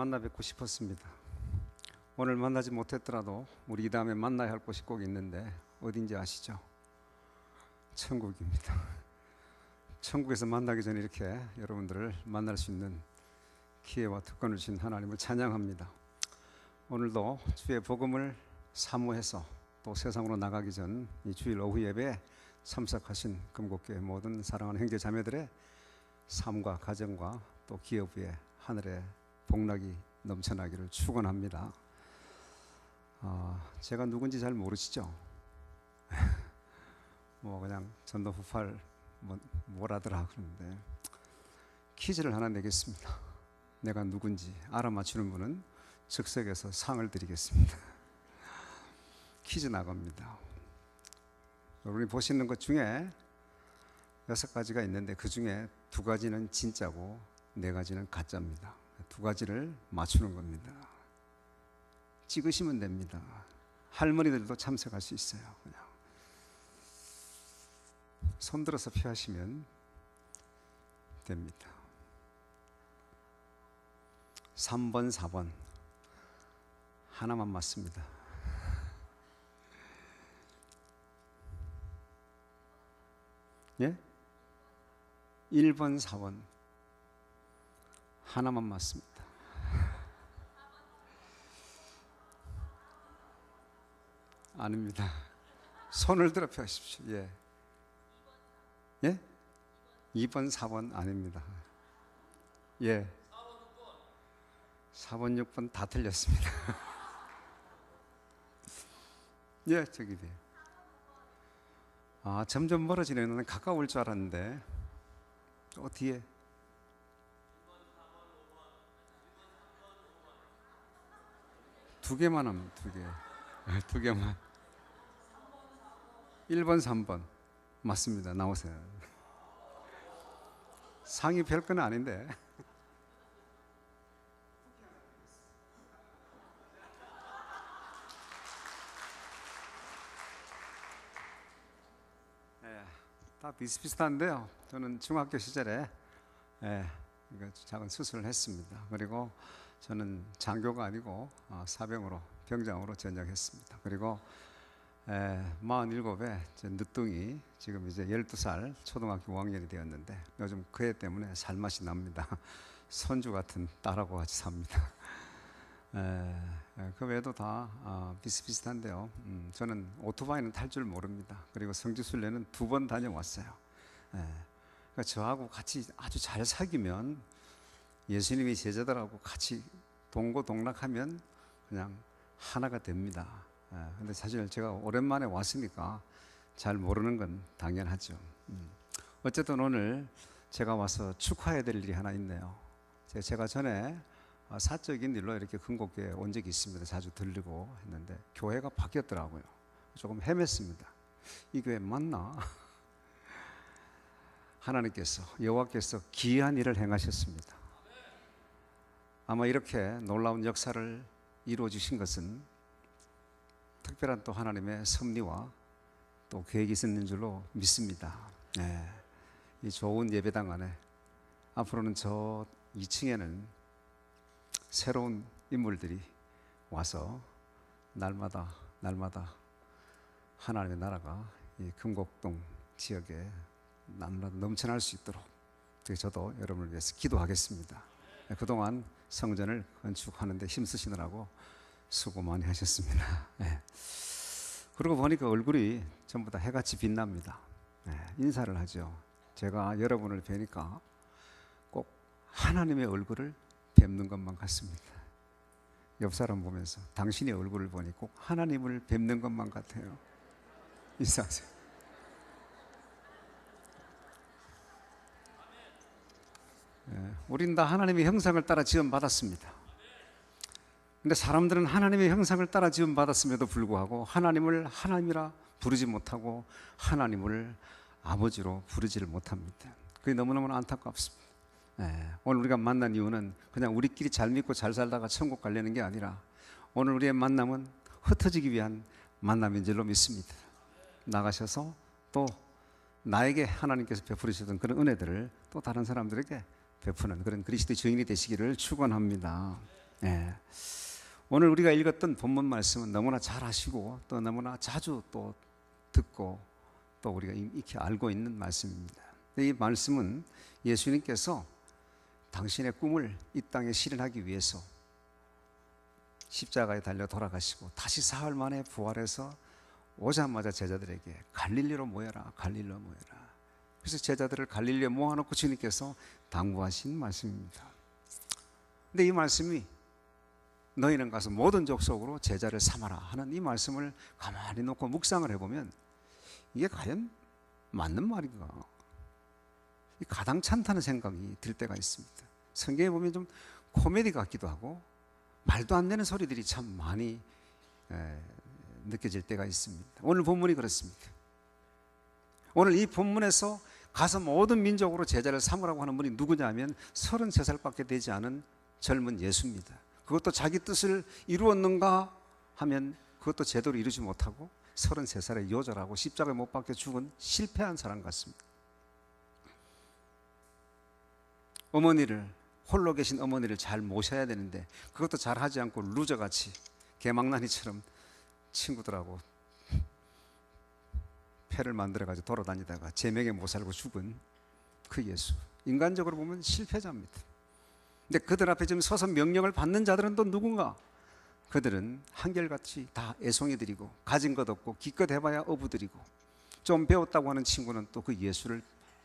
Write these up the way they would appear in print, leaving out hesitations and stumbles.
만나 뵙고 싶었습니다. 오늘 만나지 못했더라도 우리 이 다음에 만나야 할 곳이 꼭 있는데 어딘지 아시죠? 천국입니다. 천국에서 만나기 전에 이렇게 여러분들을 만날 수 있는 기회와 특권을 주신 하나님을 찬양합니다. 오늘도 주의 복음을 사모해서 또 세상으로 나가기 전 이 주일 오후 예배에 참석하신 금곡교회 모든 사랑하는 형제 자매들의 삶과 가정과 또 기업 위에 하늘의 복락이 넘쳐나기를 축원합니다. 제가 누군지 잘 모르시죠? 뭐 그냥 전도 후팔 뭐라더라 그러는데 퀴즈를 하나 내겠습니다. 내가 누군지 알아맞히는 분은 즉석에서 상을 드리겠습니다. 퀴즈 나갑니다. 여러분이 보시는 것 중에 6가지가 있는데 그 중에 2가지는 진짜고 4가지는 가짜입니다. 2가지를 맞추는 겁니다. 찍으시면 됩니다. 할머니들도 참석할 수 있어요. 그냥 손 들어서 피하시면 됩니다. 3번, 4번 하나만 맞습니다. 예? 1번, 4번 하나만 맞습니다. 아닙니다. 손을 들어 펴십시오. 예. 예? 2번, 4번 아닙니다. 예. 4번, 6번 다 틀렸습니다. 예, 저기 돼요. 점점 멀어지는 가까울 줄 알았는데 뒤에 2개만 하면 2개. 2개만. 1번, 3번 맞습니다. 나오세요. 상이 별건 아닌데. 다 비슷비슷한데요. 저는 중학교 시절에 작은 수술을 했습니다. 그리고 저는 장교가 아니고 사병으로 병장으로 전역했습니다. 그리고 47에 늦둥이 지금 이제 12살 초등학교 5학년이 되었는데 요즘 그 애 때문에 살맛이 납니다. 손주 같은 딸하고 같이 삽니다. 그 외에도 다 비슷비슷한데요. 저는 오토바이는 탈 줄 모릅니다. 그리고 성지순례는 2번 다녀왔어요. 그러니까 저하고 같이 아주 잘 사귀면 예수님이 제자들하고 같이 동고동락하면 그냥 하나가 됩니다. 근데 사실 제가 오랜만에 왔으니까 잘 모르는 건 당연하죠. 어쨌든 오늘 제가 와서 축하해야 될 일이 하나 있네요. 제가 전에 사적인 일로 이렇게 금곡교회에 온 적이 있습니다. 자주 들리고 했는데 교회가 바뀌었더라고요. 조금 헤맸습니다. 이 교회 맞나? 하나님께서 여호와께서 기이한 일을 행하셨습니다. 아마 이렇게 놀라운 역사를 이루어 주신 것은 특별한 또 하나님의 섭리와 또 계획이 있는 줄로 믿습니다. 이 좋은 예배당 안에 앞으로는 저 2층에는 새로운 인물들이 와서 날마다 하나님의 나라가 이 금곡동 지역에 날마다 넘쳐날 수 있도록 저도 여러분을 위해서 기도하겠습니다. 그동안 성전을 건축하는 데 힘쓰시느라고 수고 많이 하셨습니다. 그러고 보니까 얼굴이 전부 다 해같이 빛납니다. 인사를 하죠. 제가 여러분을 뵈니까 꼭 하나님의 얼굴을 뵙는 것만 같습니다. 옆 사람 보면서 당신의 얼굴을 보니 꼭 하나님을 뵙는 것만 같아요. 인사하세요. 우린 다 하나님의 형상을 따라 지음받았습니다. 근데 사람들은 하나님의 형상을 따라 지음받았음에도 불구하고 하나님을 하나님이라 부르지 못하고 하나님을 아버지로 부르지를 못합니다. 그게 너무너무 안타깝습니다. 오늘 우리가 만난 이유는 그냥 우리끼리 잘 믿고 잘 살다가 천국 가려는 게 아니라 오늘 우리의 만남은 흩어지기 위한 만남인 줄로 믿습니다. 나가셔서 또 나에게 하나님께서 베풀으셨던 그런 은혜들을 또 다른 사람들에게 베푸는 그런 그리스도의 증인이 되시기를 축원합니다. 예. 오늘 우리가 읽었던 본문 말씀은 너무나 잘 아시고 또 너무나 자주 또 듣고 또 우리가 익히 알고 있는 말씀입니다. 이 말씀은 예수님께서 당신의 꿈을 이 땅에 실현하기 위해서 십자가에 달려 돌아가시고 다시 사흘 만에 부활해서 오자마자 제자들에게 갈릴리로 모여라, 갈릴리로 모여라. 그래서 제자들을 갈릴리에 모아놓고 주님께서 당부하신 말씀입니다. 근데 이 말씀이 너희는 가서 모든 족속으로 제자를 삼아라 하는 이 말씀을 가만히 놓고 묵상을 해보면 이게 과연 맞는 말인가? 가당찮다는 생각이 들 때가 있습니다. 성경에 보면 좀 코미디 같기도 하고 말도 안 되는 소리들이 참 많이 느껴질 때가 있습니다. 오늘 본문이 그렇습니다. 오늘 이 본문에서 가서 모든 민족으로 제자를 삼으라고 하는 분이 누구냐면 33살밖에 되지 않은 젊은 예수입니다. 그것도 자기 뜻을 이루었는가 하면 그것도 제대로 이루지 못하고 33살에 요절하고 십자가에 못 박혀 죽은 실패한 사람 같습니다. 어머니를, 홀로 계신 어머니를 잘 모셔야 되는데 그것도 잘 하지 않고 루저같이 개망나니처럼 친구들하고 패를 만들어가지고 돌아다니다가 제명에 못 살고 죽은 그 예수, 인간적으로 보면 실패자입니다. 근데 그들 앞에 지금 서서 명령을 받는 자들은 또 누군가? 그들은 한결같이 다 애송이들이고 가진 것 없고 기껏 해봐야 어부들이고 좀 배웠다고 하는 친구는 또 그 예수를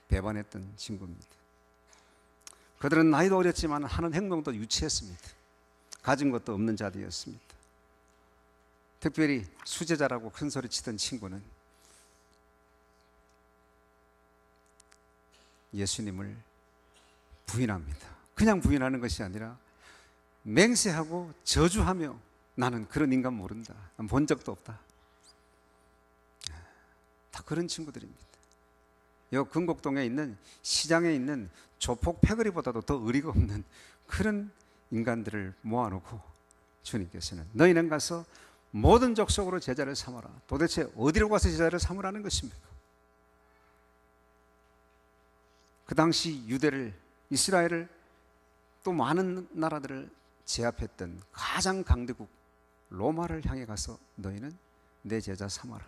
배반했던 친구입니다. 그들은 나이도 어렸지만 하는 행동도 유치했습니다. 가진 것도 없는 자들이었습니다. 특별히 수제자라고 큰 소리 치던 친구는 예수님을 부인합니다. 그냥 부인하는 것이 아니라 맹세하고 저주하며 나는 그런 인간 모른다. 난 본 적도 없다. 다 그런 친구들입니다. 여 금곡동에 있는 시장에 있는 조폭 패거리보다도 더 의리가 없는 그런 인간들을 모아놓고 주님께서는 너희는 가서 모든 족속으로 제자를 삼아라. 도대체 어디로 가서 제자를 삼으라는 것입니까? 그 당시 유대를, 이스라엘을 또 많은 나라들을 제압했던 가장 강대국 로마를 향해 가서 너희는 내 제자 삼아라.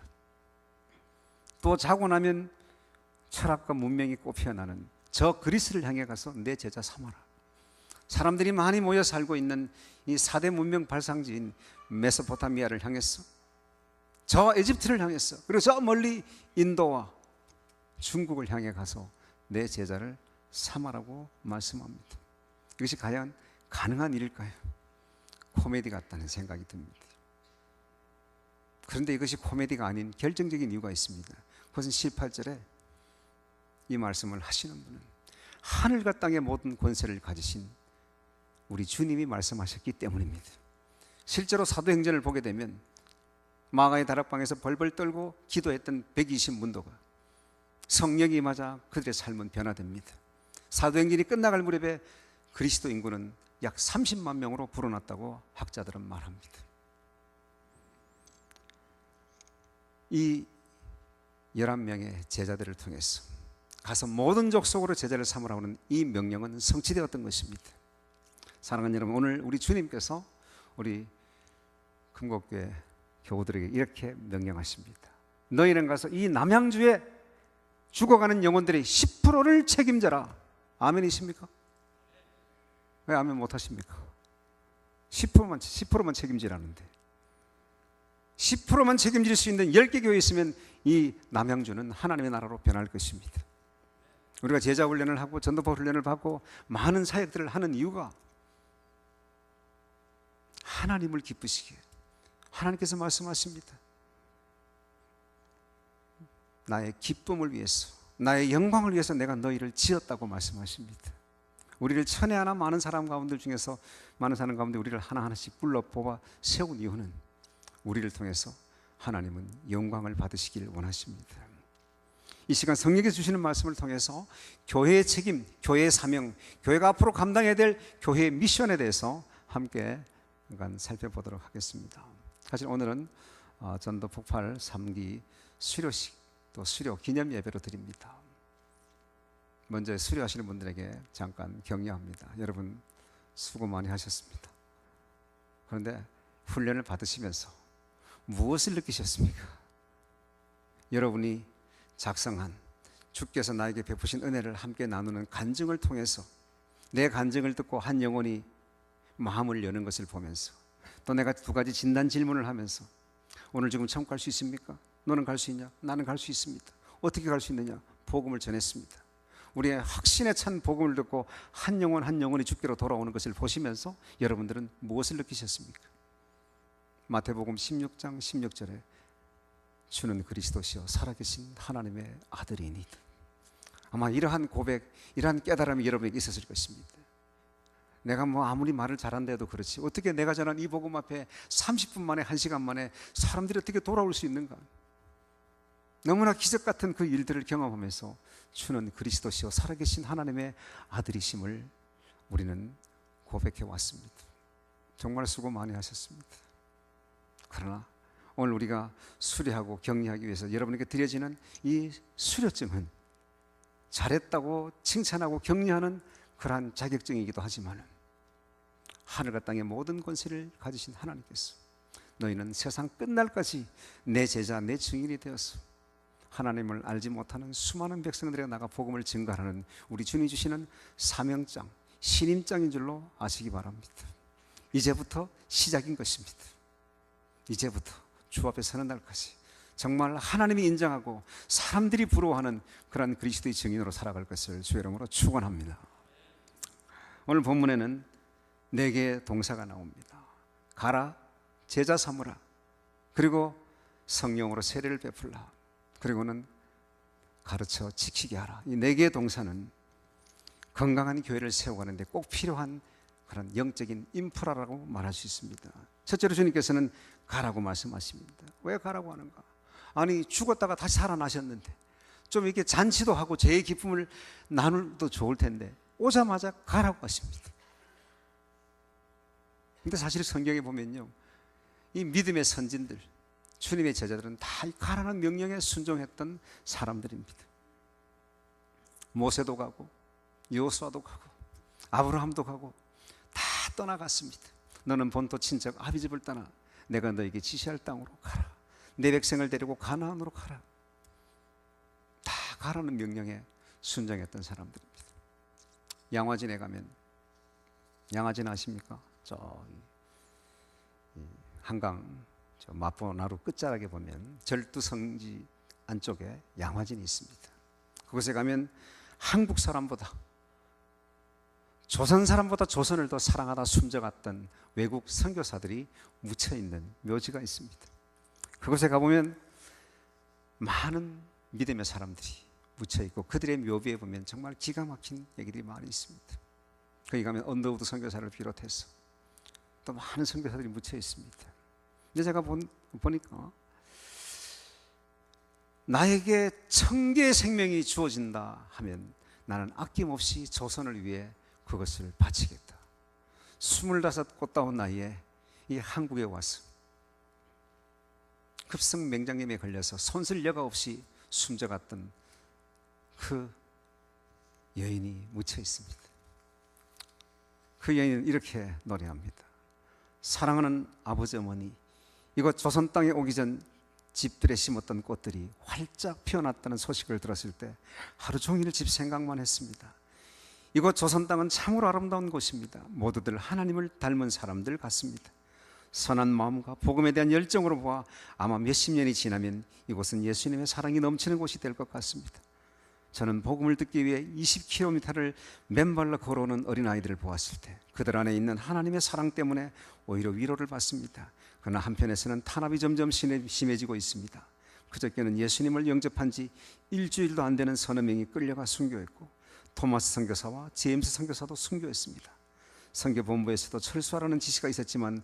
또 자고 나면 철학과 문명이 꽃피어나는 저 그리스를 향해 가서 내 제자 삼아라. 사람들이 많이 모여 살고 있는 이 4대 문명 발상지인 메소포타미아를 향해서 저 에집트를 향해서 그리고 저 멀리 인도와 중국을 향해 가서 내 제자를 삼아라고 말씀합니다. 이것이 과연 가능한 일일까요? 코미디 같다는 생각이 듭니다. 그런데 이것이 코미디가 아닌 결정적인 이유가 있습니다. 그것은 18절에 이 말씀을 하시는 분은 하늘과 땅의 모든 권세를 가지신 우리 주님이 말씀하셨기 때문입니다. 실제로 사도행전을 보게 되면 마가의 다락방에서 벌벌 떨고 기도했던 120문도가 성령이 임하자 그들의 삶은 변화됩니다. 사도행전이 끝나갈 무렵에 그리스도 인구는 약 30만 명으로 불어났다고 학자들은 말합니다. 이 11명의 제자들을 통해서 가서 모든 족속으로 제자를 삼으라고 하는 이 명령은 성취되었던 것입니다. 사랑하는 여러분, 오늘 우리 주님께서 우리 금곡교회 교우들에게 이렇게 명령하십니다. 너희는 가서 이 남양주에 죽어가는 영혼들의 10%를 책임져라. 아멘이십니까? 왜 아멘 못하십니까? 10%만 책임지라는데 10%만 책임질 수 있는 10개 교회 있으면 이 남양주는 하나님의 나라로 변할 것입니다. 우리가 제자 훈련을 하고 전도파 훈련을 받고 많은 사역들을 하는 이유가 하나님을 기쁘시게, 하나님께서 말씀하십니다. 나의 기쁨을 위해서, 나의 영광을 위해서 내가 너희를 지었다고 말씀하십니다. 우리를 천에 하나 많은 사람 가운데 중에서 많은 사람 가운데 우리를 하나하나씩 불러 뽑아 세운 이유는 우리를 통해서 하나님은 영광을 받으시길 원하십니다. 이 시간 성령께서 주시는 말씀을 통해서 교회의 책임, 교회의 사명, 교회가 앞으로 감당해야 될 교회의 미션에 대해서 함께 살펴보도록 하겠습니다. 사실 오늘은 전도 폭발 3기 수료식 또 수료 기념 예배로 드립니다. 먼저 수료하시는 분들에게 잠깐 격려합니다. 여러분 수고 많이 하셨습니다. 그런데 훈련을 받으시면서 무엇을 느끼셨습니까? 여러분이 작성한 주께서 나에게 베푸신 은혜를 함께 나누는 간증을 통해서 내 간증을 듣고 한 영혼이 마음을 여는 것을 보면서 또 내가 두 가지 진단 질문을 하면서 오늘 지금 천국 갈 수 있습니까? 너는 갈 수 있냐? 나는 갈 수 있습니다. 어떻게 갈 수 있느냐? 복음을 전했습니다. 우리의 확신에 찬 복음을 듣고 한 영혼 한 영혼이 주께로 돌아오는 것을 보시면서 여러분들은 무엇을 느끼셨습니까? 마태복음 16장 16절에 주는 그리스도시요 살아계신 하나님의 아들이니, 아마 이러한 고백, 이러한 깨달음이 여러분에게 있었을 것입니다. 내가 아무리 말을 잘한다해도 그렇지 어떻게 내가 전한 이 복음 앞에 30분 만에 1시간 만에 사람들이 어떻게 돌아올 수 있는가? 너무나 기적 같은 그 일들을 경험하면서 주는 그리스도시요 살아계신 하나님의 아들이심을 우리는 고백해 왔습니다. 정말 수고 많이 하셨습니다. 그러나 오늘 우리가 수료하고 격려하기 위해서 여러분에게 드려지는 이 수료증은 잘했다고 칭찬하고 격려하는 그러한 자격증이기도 하지만 하늘과 땅의 모든 권세를 가지신 하나님께서 너희는 세상 끝날까지 내 제자, 내 증인이 되어서 하나님을 알지 못하는 수많은 백성들에게 나가 복음을 증거하는 우리 주님이 주시는 사명장, 신임장인 줄로 아시기 바랍니다. 이제부터 시작인 것입니다. 이제부터 주 앞에 서는 날까지 정말 하나님이 인정하고 사람들이 부러워하는 그런 그리스도의 증인으로 살아갈 것을 주의 이름으로 축원합니다. 오늘 본문에는 4개의 동사가 나옵니다. 가라, 제자 삼으라, 그리고 성령으로 세례를 베풀라, 그리고는 가르쳐 지키게 하라. 이 4개의 동사는 건강한 교회를 세워가는데 꼭 필요한 그런 영적인 인프라라고 말할 수 있습니다. 첫째로 주님께서는 가라고 말씀하십니다. 왜 가라고 하는가? 아니 죽었다가 다시 살아나셨는데 좀 이렇게 잔치도 하고 죄의 기쁨을 나눌도 좋을 텐데 오자마자 가라고 하십니다. 근데 사실 성경에 보면요, 이 믿음의 선진들, 주님의 제자들은 다 가라는 명령에 순종했던 사람들입니다. 모세도 가고 여호수아도 가고 아브라함도 가고 다 떠나갔습니다. 너는 본토 친척 아비 집을 떠나 내가 너에게 지시할 땅으로 가라. 내 백성을 데리고 가나안으로 가라. 다 가라는 명령에 순종했던 사람들입니다. 양화진에 가면, 양화진 아십니까? 한강 마포나루 끝자락에 보면 절두성지 안쪽에 양화진이 있습니다. 그곳에 가면 한국 사람보다, 조선 사람보다 조선을 더 사랑하다 숨져갔던 외국 선교사들이 묻혀있는 묘지가 있습니다. 그곳에 가보면 많은 믿음의 사람들이 묻혀있고 그들의 묘비에 보면 정말 기가 막힌 얘기들이 많이 있습니다. 거기 가면 언더우드 선교사를 비롯해서 또 많은 선교사들이 묻혀 있습니다. 근데 제가 보니까 나에게 1000개의 생명이 주어진다 하면 나는 아낌없이 조선을 위해 그것을 바치겠다. 25 꽃다운 나이에 이 한국에 와서 급성 맹장염에 걸려서 손쓸 여가 없이 숨져갔던 그 여인이 묻혀 있습니다. 그 여인은 이렇게 노래합니다. 사랑하는 아버지 어머니, 이곳 조선 땅에 오기 전 집들에 심었던 꽃들이 활짝 피어났다는 소식을 들었을 때 하루 종일 집 생각만 했습니다. 이곳 조선 땅은 참으로 아름다운 곳입니다. 모두들 하나님을 닮은 사람들 같습니다. 선한 마음과 복음에 대한 열정으로 보아 아마 몇십 년이 지나면 이곳은 예수님의 사랑이 넘치는 곳이 될 것 같습니다. 저는 복음을 듣기 위해 20km를 맨발로 걸어오는 어린아이들을 보았을 때 그들 안에 있는 하나님의 사랑 때문에 오히려 위로를 받습니다. 그러나 한편에서는 탄압이 점점 심해지고 있습니다. 그저께는 예수님을 영접한 지 일주일도 안 되는 서너 명이 끌려가 순교했고 토마스 선교사와 제임스 선교사도 순교했습니다. 선교본부에서도 철수하라는 지시가 있었지만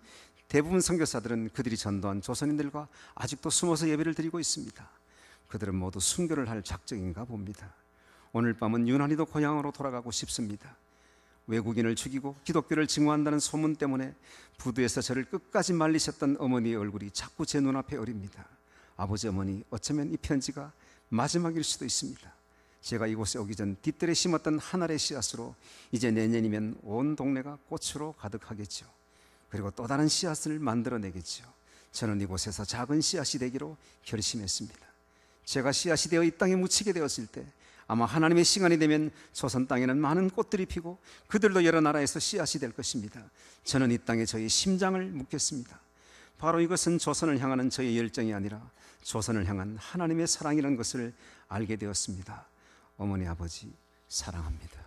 대부분 선교사들은 그들이 전도한 조선인들과 아직도 숨어서 예배를 드리고 있습니다. 그들은 모두 순교를 할 작정인가 봅니다. 오늘 밤은 유난히도 고향으로 돌아가고 싶습니다. 외국인을 죽이고 기독교를 증오한다는 소문 때문에 부두에서 저를 끝까지 말리셨던 어머니의 얼굴이 자꾸 제 눈앞에 어립니다. 아버지 어머니, 어쩌면 이 편지가 마지막일 수도 있습니다. 제가 이곳에 오기 전 뒷뜰에 심었던 한 알의 씨앗으로 이제 내년이면 온 동네가 꽃으로 가득하겠죠. 그리고 또 다른 씨앗을 만들어내겠죠. 저는 이곳에서 작은 씨앗이 되기로 결심했습니다. 제가 씨앗이 되어 이 땅에 묻히게 되었을 때 아마 하나님의 시간이 되면 조선 땅에는 많은 꽃들이 피고 그들도 여러 나라에서 씨앗이 될 것입니다. 저는 이 땅에 저의 심장을 묻겠습니다. 바로 이것은 조선을 향하는 저의 열정이 아니라 조선을 향한 하나님의 사랑이라는 것을 알게 되었습니다. 어머니 아버지 사랑합니다.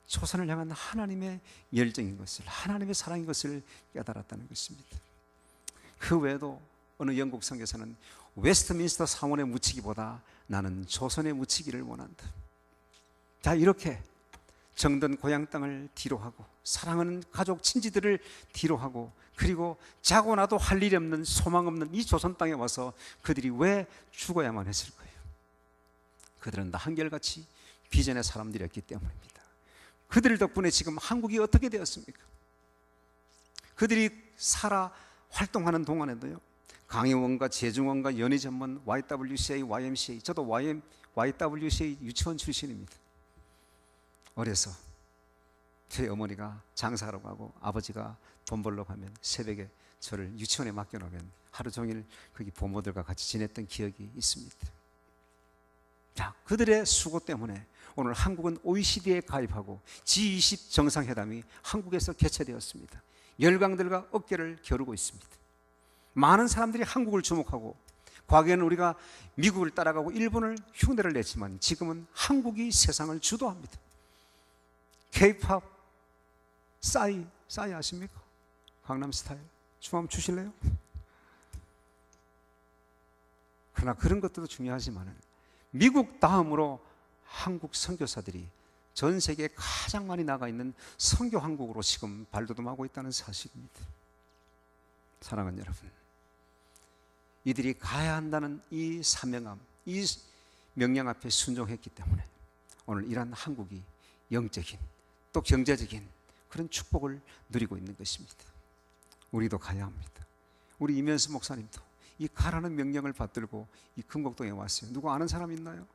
조선을 향한 하나님의 열정인 것을, 하나님의 사랑인 것을 깨달았다는 것입니다. 그 외에도 어느 영국 선교사는 웨스트민스터 사원에 묻히기보다 나는 조선에 묻히기를 원한다. 자, 이렇게 정든 고향 땅을 뒤로하고 사랑하는 가족 친지들을 뒤로하고 그리고 자고 나도 할 일이 없는 소망 없는 이 조선 땅에 와서 그들이 왜 죽어야만 했을 거예요? 그들은 다 한결같이 비전의 사람들이었기 때문입니다. 그들 덕분에 지금 한국이 어떻게 되었습니까? 그들이 살아 활동하는 동안에도요, 강의원과 재중원과 연희전문, YWCA, YMCA, 저도 YWCA 유치원 출신입니다. 어려서 저희 어머니가 장사하러 가고 아버지가 돈 벌러 가면 새벽에 저를 유치원에 맡겨놓으면 하루 종일 거기 부모들과 같이 지냈던 기억이 있습니다. 자, 그들의 수고 때문에 오늘 한국은 OECD에 가입하고 G20 정상회담이 한국에서 개최되었습니다. 열강들과 어깨를 겨루고 있습니다. 많은 사람들이 한국을 주목하고 과거에는 우리가 미국을 따라가고 일본을 흉내를 냈지만 지금은 한국이 세상을 주도합니다. K-팝, 싸이 아십니까? 강남스타일 춤 한번 추실래요? 그러나 그런 것들도 중요하지만 미국 다음으로 한국 선교사들이 전 세계에 가장 많이 나가 있는 선교 한국으로 지금 발돋움하고 있다는 사실입니다. 사랑하는 여러분, 이들이 가야 한다는 이 사명함, 이 명령 앞에 순종했기 때문에 오늘 이러한 한국이 영적인 또 경제적인 그런 축복을 누리고 있는 것입니다. 우리도 가야 합니다. 우리 이면수 목사님도 이 가라는 명령을 받들고 이 금곡동에 왔어요. 누구 아는 사람 있나요?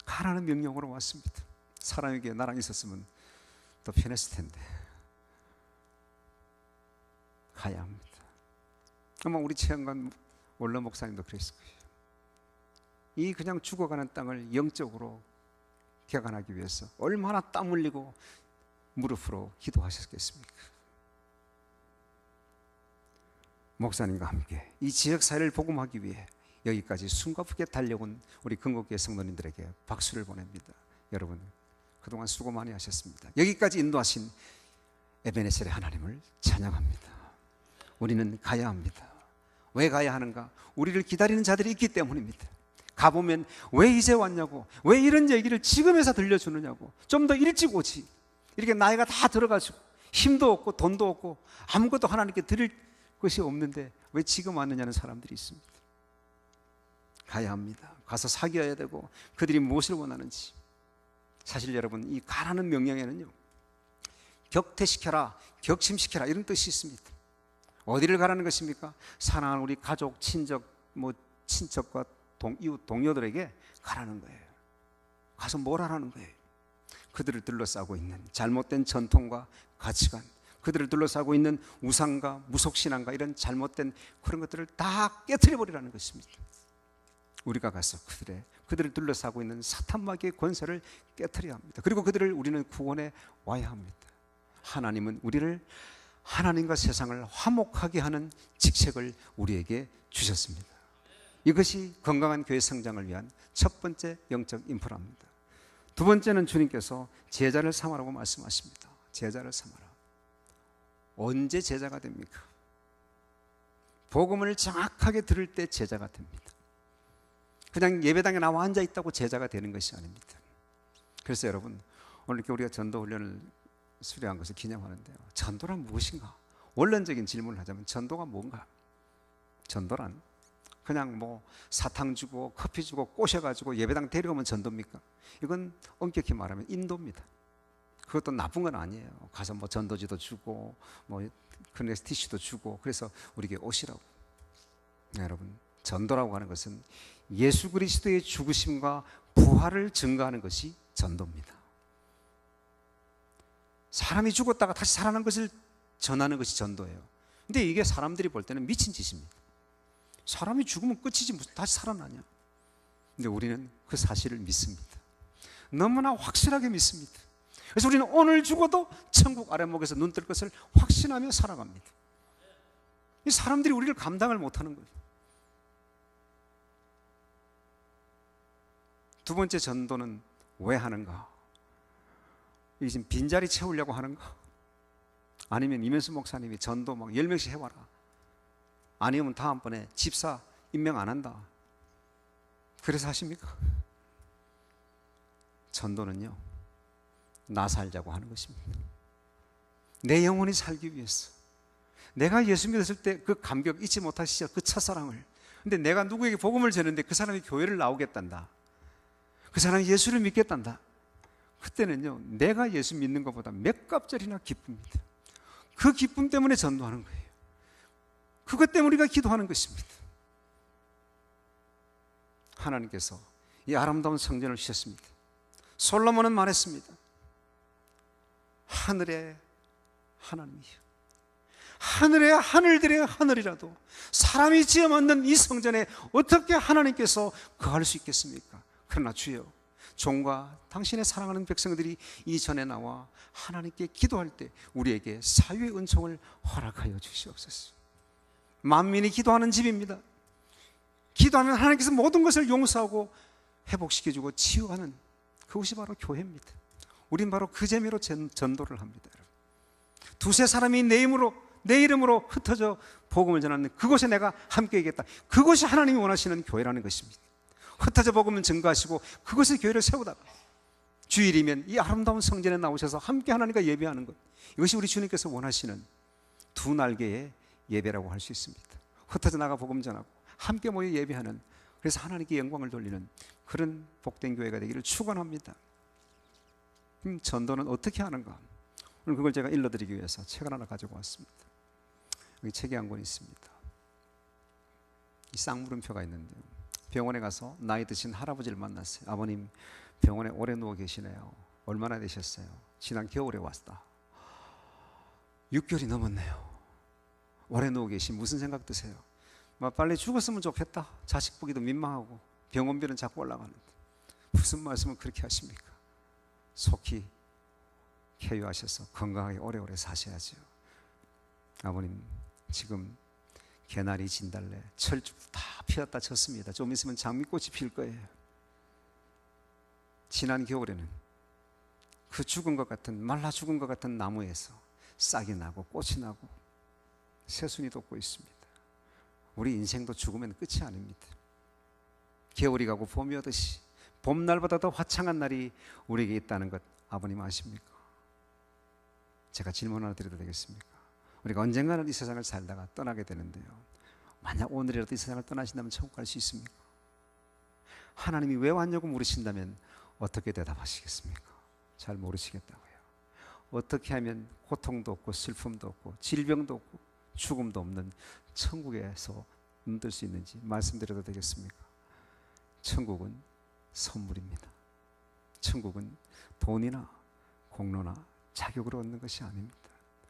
가라는 명령으로 왔습니다. 사람에게 나랑 있었으면 더 편했을 텐데 가야 합니다. 아마 우리 최영관 원로 목사님도 그랬을 거예요. 이 그냥 죽어가는 땅을 영적으로 개간하기 위해서 얼마나 땀 흘리고 무릎으로 기도하셨겠습니까? 목사님과 함께 이 지역사회를 복음하기 위해 여기까지 숨가쁘게 달려온 우리 금곡교회 성도님들에게 박수를 보냅니다. 여러분 그동안 수고 많이 하셨습니다. 여기까지 인도하신 에베네셀의 하나님을 찬양합니다. 우리는 가야 합니다. 왜 가야 하는가? 우리를 기다리는 자들이 있기 때문입니다. 가보면 왜 이제 왔냐고, 왜 이런 얘기를 지금에서 들려주느냐고, 좀 더 일찍 오지. 이렇게 나이가 다 들어가지고 힘도 없고 돈도 없고 아무것도 하나님께 드릴 것이 없는데 왜 지금 왔느냐는 사람들이 있습니다. 가야 합니다. 가서 사귀어야 되고 그들이 무엇을 원하는지. 사실 여러분 이 가라는 명령에는요, 격퇴시켜라, 격침시켜라 이런 뜻이 있습니다. 어디를 가라는 것입니까? 사랑하는 우리 가족, 친척, 친척과 이웃 동료들에게 가라는 거예요. 가서 뭘 하라는 거예요? 그들을 둘러싸고 있는 잘못된 전통과 가치관, 그들을 둘러싸고 있는 우상과 무속신앙과 이런 잘못된 그런 것들을 다 깨트려 버리라는 것입니다. 우리가 가서 그들을 둘러싸고 있는 사탄마귀의 권세를 깨트려야 합니다. 그리고 그들을 우리는 구원해 와야 합니다. 하나님은 우리를 하나님과 세상을 화목하게 하는 직책을 우리에게 주셨습니다. 이것이 건강한 교회 성장을 위한 첫 번째 영적 인프라입니다. 두 번째는 주님께서 제자를 삼으라고 말씀하십니다. 제자를 삼아라. 언제 제자가 됩니까? 복음을 정확하게 들을 때 제자가 됩니다. 그냥 예배당에 나와 앉아 있다고 제자가 되는 것이 아닙니다. 그래서 여러분 오늘 이렇게 우리가 전도 훈련을 수료한 것을 기념하는데요, 전도란 무엇인가? 원론적인 질문을 하자면 전도가 뭔가? 전도란 그냥 사탕 주고 커피 주고 꼬셔가지고 예배당 데려오면 전도입니까? 이건 엄격히 말하면 인도입니다. 그것도 나쁜 건 아니에요. 가서 전도지도 주고 그네스 티슈도 주고 그래서 우리에게 오시라고. 네, 여러분 전도라고 하는 것은 예수 그리스도의 죽으심과 부활을 증거하는 것이 전도입니다. 사람이 죽었다가 다시 살아난 것을 전하는 것이 전도예요. 근데 이게 사람들이 볼 때는 미친 짓입니다. 사람이 죽으면 끝이지 무슨 다시 살아나냐. 근데 우리는 그 사실을 믿습니다. 너무나 확실하게 믿습니다. 그래서 우리는 오늘 죽어도 천국 아랫목에서 눈 뜰 것을 확신하며 살아갑니다. 이 사람들이 우리를 감당을 못하는 거예요. 두 번째 전도는 왜 하는가? 이게 지금 빈자리 채우려고 하는가? 아니면 이면수 목사님이 전도 막 10명씩 해와라. 아니면 다음번에 집사 임명 안 한다. 그래서 하십니까? 전도는요, 나 살자고 하는 것입니다. 내 영혼이 살기 위해서. 내가 예수 믿었을 때 그 감격 잊지 못하시죠? 그 첫사랑을. 근데 내가 누구에게 복음을 전했는데 그 사람이 교회를 나오겠단다. 그 사람이 예수를 믿겠단다. 그때는요, 내가 예수 믿는 것보다 몇 값짜리나 기쁩니다. 그 기쁨 때문에 전도하는 거예요. 그것 때문에 우리가 기도하는 것입니다. 하나님께서 이 아름다운 성전을 주셨습니다. 솔로몬은 말했습니다. 하늘의 하나님이요, 하늘의 하늘들의 하늘이라도 사람이 지어 만든 이 성전에 어떻게 하나님께서 거할 수 있겠습니까? 그러나 주여, 종과 당신의 사랑하는 백성들이 이 전에 나와 하나님께 기도할 때 우리에게 사유의 은총을 허락하여 주시옵소서. 만민이 기도하는 집입니다. 기도하면 하나님께서 모든 것을 용서하고 회복시켜주고 치유하는 그곳이 바로 교회입니다. 우린 바로 그 재미로 전도를 합니다. 두세 사람이 내 이름으로 흩어져 복음을 전하는 그곳에 내가 함께 있겠다. 그것이 하나님이 원하시는 교회라는 것입니다. 흩어져 복음을 증거하시고 그곳에 교회를 세우다가 주일이면 이 아름다운 성전에 나오셔서 함께 하나님과 예배하는 것, 이것이 우리 주님께서 원하시는 두 날개의 예배라고 할 수 있습니다. 흩어져 나가 복음 전하고 함께 모여 예배하는, 그래서 하나님께 영광을 돌리는 그런 복된 교회가 되기를 축원합니다. 전도는 어떻게 하는가? 오늘 그걸 제가 일러드리기 위해서 책을 하나 가지고 왔습니다. 여기 책이 한 권 있습니다. 이 쌍물음표가 있는데요, 병원에 가서 나이 드신 할아버지를 만났어요. 아버님, 병원에 오래 누워 계시네요. 얼마나 되셨어요? 지난 겨울에 왔다. 6개월이 넘었네요. 오래 누워 계신 무슨 생각 드세요? 빨리 죽었으면 좋겠다. 자식 보기도 민망하고 병원비는 자꾸 올라가는데 무슨 말씀을 그렇게 하십니까? 속히 쾌유하셔서 건강하게 오래오래 사셔야죠. 아버님, 지금 개나리, 진달래, 철쭉 다 피었다 졌습니다. 좀 있으면 장미꽃이 필 거예요. 지난 겨울에는 그 죽은 것 같은, 말라 죽은 것 같은 나무에서 싹이 나고 꽃이 나고 새순이 돋고 있습니다. 우리 인생도 죽으면 끝이 아닙니다. 겨울이 가고 봄이 오듯이 봄날보다 더 화창한 날이 우리에게 있다는 것 아버님 아십니까? 제가 질문 하나 드려도 되겠습니까? 우리가 언젠가는 이 세상을 살다가 떠나게 되는데요, 만약 오늘이라도 이 세상을 떠나신다면 천국 갈 수 있습니까? 하나님이 왜 왔냐고 물으신다면 어떻게 대답하시겠습니까? 잘 모르시겠다고요. 어떻게 하면 고통도 없고 슬픔도 없고 질병도 없고 죽음도 없는 천국에서 눈뜰 수 있는지 말씀드려도 되겠습니까? 천국은 선물입니다. 천국은 돈이나 공로나 자격으로 얻는 것이 아닙니다.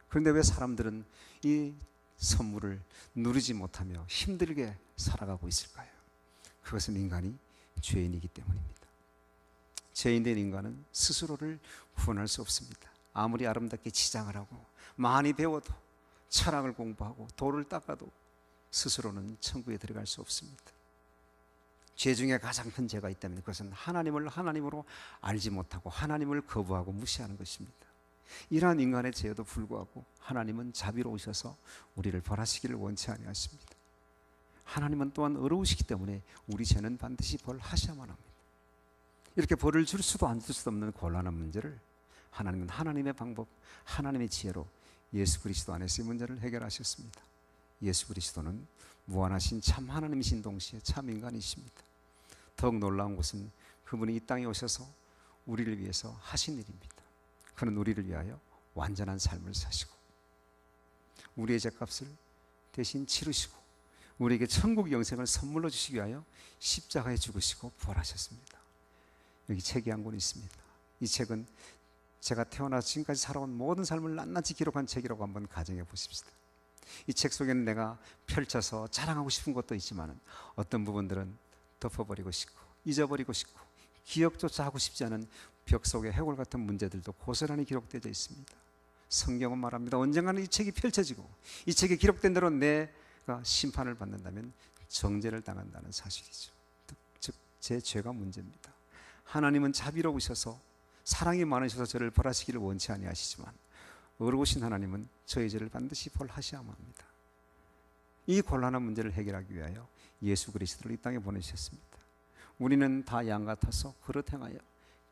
그런데 왜 사람들은 이 선물을 누리지 못하며 힘들게 살아가고 있을까요? 그것은 인간이 죄인이기 때문입니다. 죄인된 인간은 스스로를 구원할 수 없습니다. 아무리 아름답게 치장을 하고 많이 배워도 철학을 공부하고 도를 닦아도 스스로는 천국에 들어갈 수 없습니다. 죄 중에 가장 큰 죄가 있다면 그것은 하나님을 하나님으로 알지 못하고 하나님을 거부하고 무시하는 것입니다. 이러한 인간의 죄에도 불구하고 하나님은 자비로우셔서 우리를 벌하시기를 원치 아니하십니다. 하나님은 또한 의로우시기 때문에 우리 죄는 반드시 벌하셔야만 합니다. 이렇게 벌을 줄 수도 안 줄 수도 없는 곤란한 문제를 하나님은 하나님의 방법, 하나님의 지혜로 예수 그리스도 안에서 이 문제를 해결하셨습니다. 예수 그리스도는 무한하신 참 하나님이신 동시에 참 인간이십니다. 더욱 놀라운 것은 그분이 이 땅에 오셔서 우리를 위해서 하신 일입니다. 그는 우리를 위하여 완전한 삶을 사시고 우리의 죄값을 대신 치르시고 우리에게 천국 영생을 선물로 주시기 위하여 십자가에 죽으시고 부활하셨습니다. 여기 책이 한 권 있습니다. 이 책은 제가 태어나서 지금까지 살아온 모든 삶을 낱낱이 기록한 책이라고 한번 가정해 보십시다. 이 책 속에는 내가 펼쳐서 자랑하고 싶은 것도 있지만 어떤 부분들은 덮어버리고 싶고 잊어버리고 싶고 기억조차 하고 싶지 않은 벽 속의 해골 같은 문제들도 고스란히 기록되어 있습니다. 성경은 말합니다. 언젠가는 이 책이 펼쳐지고 이 책에 기록된 대로 내가 심판을 받는다면 정죄를 당한다는 사실이죠. 즉 제 죄가 문제입니다. 하나님은 자비로우셔서 사랑이 많으셔서 저를 벌하시기를 원치 아니하시지만 의로우신 하나님은 저의 죄를 반드시 벌하셔야만 합니다. 이 곤란한 문제를 해결하기 위하여 예수 그리스도를 이 땅에 보내주셨습니다. 우리는 다 양 같아서 그릇 행하여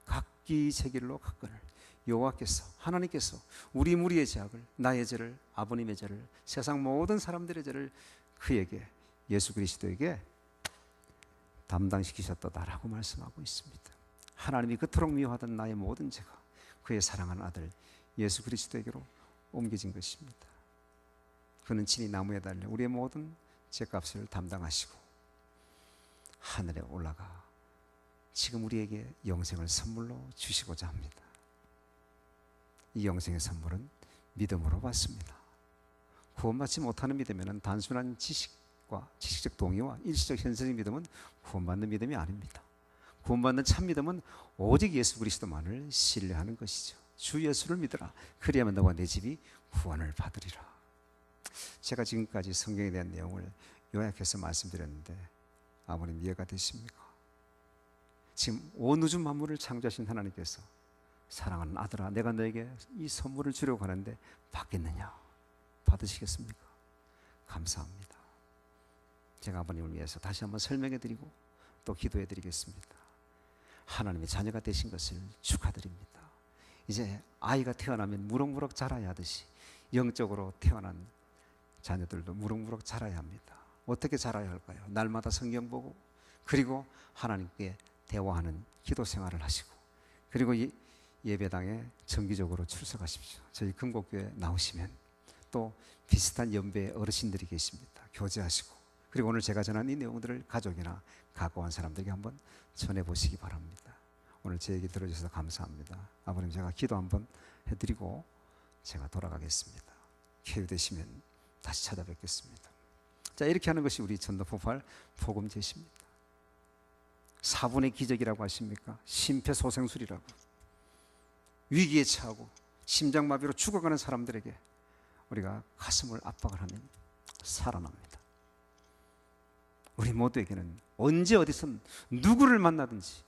각기 제 길로 갔거늘 여호와께서 하나님께서 우리 무리의 죄악을 나의 죄를 아버님의 죄를 세상 모든 사람들의 죄를 그에게 예수 그리스도에게 담당시키셨다라고 말씀하고 있습니다. 하나님이 그토록 미워하던 나의 모든 죄가 그의 사랑하는 아들 예수 그리스도에게로 옮겨진 것입니다. 그는 친히 나무에 달려 우리의 모든 죄값을 담당하시고 하늘에 올라가 지금 우리에게 영생을 선물로 주시고자 합니다. 이 영생의 선물은 믿음으로 받습니다. 구원받지 못하는 믿음에는 단순한 지식과 지식적 동의와 일시적 현세적 믿음은 구원받는 믿음이 아닙니다. 구원받는 참 믿음은 오직 예수 그리스도만을 신뢰하는 것이죠. 주 예수를 믿으라. 그리하면 너와 내 집이 구원을 받으리라. 제가 지금까지 성경에 대한 내용을 요약해서 말씀드렸는데 아버님 이해가 되십니까? 지금 온 우주 만물을 창조하신 하나님께서 사랑하는 아들아 내가 너에게 이 선물을 주려고 하는데 받겠느냐? 받으시겠습니까? 감사합니다. 제가 아버님을 위해서 다시 한번 설명해 드리고 또 기도해 드리겠습니다. 하나님의 자녀가 되신 것을 축하드립니다. 이제 아이가 태어나면 무럭무럭 자라야 하듯이 영적으로 태어난 자녀들도 무럭무럭 자라야 합니다. 어떻게 자라야 할까요? 날마다 성경 보고 그리고 하나님께 대화하는 기도 생활을 하시고 그리고 예배당에 정기적으로 출석하십시오. 저희 금곡교회 나오시면 또 비슷한 연배의 어르신들이 계십니다. 교제하시고 그리고 오늘 제가 전한 이 내용들을 가족이나 가까운 사람들에게 한번 전해보시기 바랍니다. 오늘 제 얘기 들어주셔서 감사합니다. 아버님 제가 기도 한번 해드리고 제가 돌아가겠습니다. 쾌유되시면 다시 찾아뵙겠습니다. 자, 이렇게 하는 것이 우리 전도폭발 복음 제시입니다. 4분의 기적이라고 하십니까? 심폐소생술이라고 위기에 처하고 심장마비로 죽어가는 사람들에게 우리가 가슴을 압박을 하면 살아납니다. 우리 모두에게는 언제 어디선 누구를 만나든지